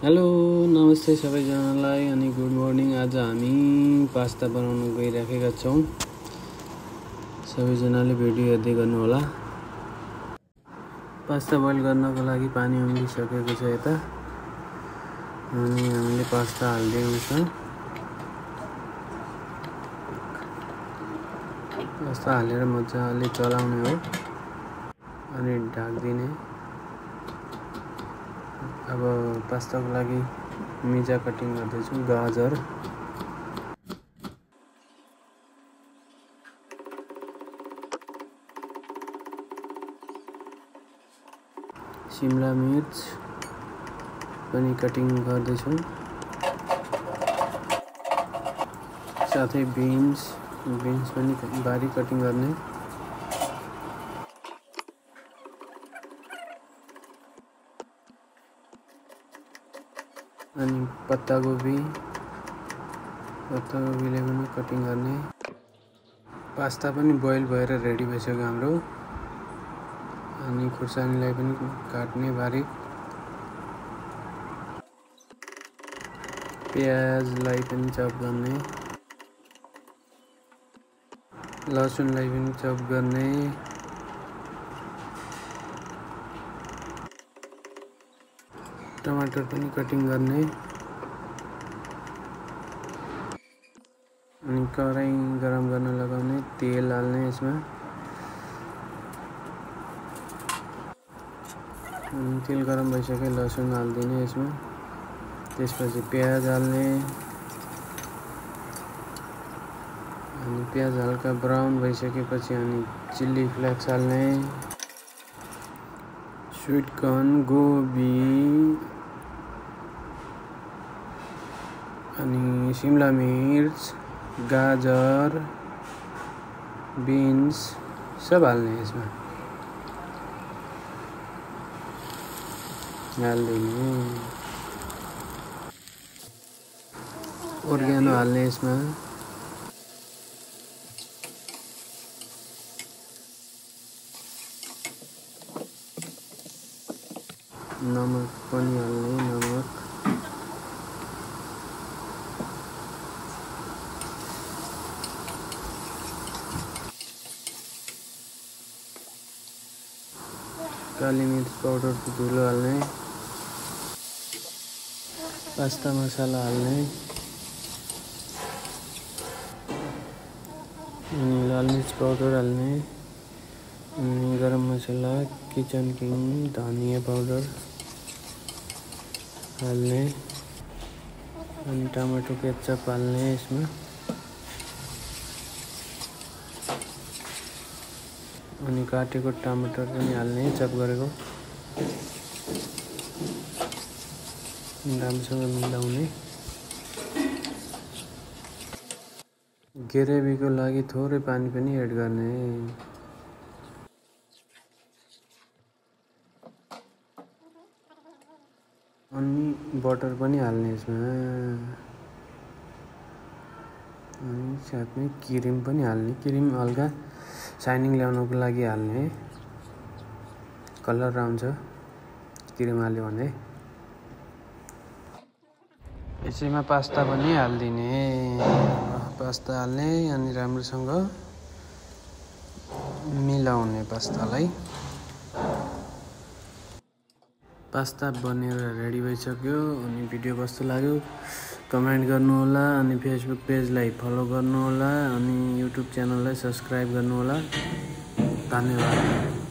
Hello नमस्ते सबैजनालाई अनि गुड मर्निङ। आज हामी पास्ता बनाउन गइराखेका छौं। सबैजनाले भिडियो हेर्दै गर्नु होला। पास्ता बोइल गर्नको लागि पानी उम्लिसकेको छ यता। अनि हामीले पास्ता हाल्दियौं छ। पास्ता हालेर मजाले चलाउने हो अनि ढाक्दिने। अब पास्ताको लागि मिजा कटिङ गर्दैछु। गाजर, शिमला मिर्च पनि कटिङ गर्दैछु, साथै बिन्स पनि बारीक कटिङ गर्ने। अनि पत्तागोबीले पनि कटिङ गर्ने। पास्ता पनि बोइल भएर रेडी भइसक्यो हाम्रो। अनि खुर्सानीलाई पनि काट्ने बारीक। प्याजलाई पनि चप गर्ने, लसुनलाई पनि चप गर्ने, टमाटर पनि कटिङ गर्ने। अनि कराई गरम गर्न लगाउने, तेल हाल्ने यसमा। अनि तेल गरम भइसके लसुन हाल्दिने यसमा। त्यसपछि प्याज हाल्ने। अनि प्याज हल्का ब्राउन भइसकेपछि अनि चिल्ली फ्लेक्स हाल्ने, स्वीट कर्न, गोबी अनि शिमला मिर्च, गाजर, बिन्स सब हाल्ने यसमा। हाल्दिने ओरिगानो हाल्ने यसमा। नमक पनि हाल्ने, नमक। काली मिर्च पाउडरको धुलो हाल्ने, पास्ता मसाला हाल्ने, अनि लाल मिर्च पाउडर हाल्ने, अनि गरम मसाला, किचन किङ, धनिया पाउडर हाल्ने, अनि टमाटो केचप हाल्ने यसमा। अनि काटेको टमाटर पनि हाल्ने, चप गरेको। राम्रोसँग मिलाउने। ग्रेभीको लागि थोरै पानी पनि एड गर्ने। अनि बटर पनि हाल्ने यसमा। अनि साथमै क्रिम पनि हाल्ने। क्रिम हल्का साइनिङ ल्याउनको लागि हाल्ने, कलर आउँछ क्रिम हाल्यो भने। यसैमा पास्ता पनि हाल्दिने। पास्ता हाल्ने अनि राम्रोसँग मिलाउने पास्तालाई। पास्ता बनेर रेडी भइसक्यो। अनि भिडियो कस्तो लाग्यो कमेन्ट गर्नु होला। अनि फेसबुक पेजलाई फलो गर्नु होला। अनि युट्युब च्यानललाई सब्स्क्राइब गर्नु होला। धन्यवाद।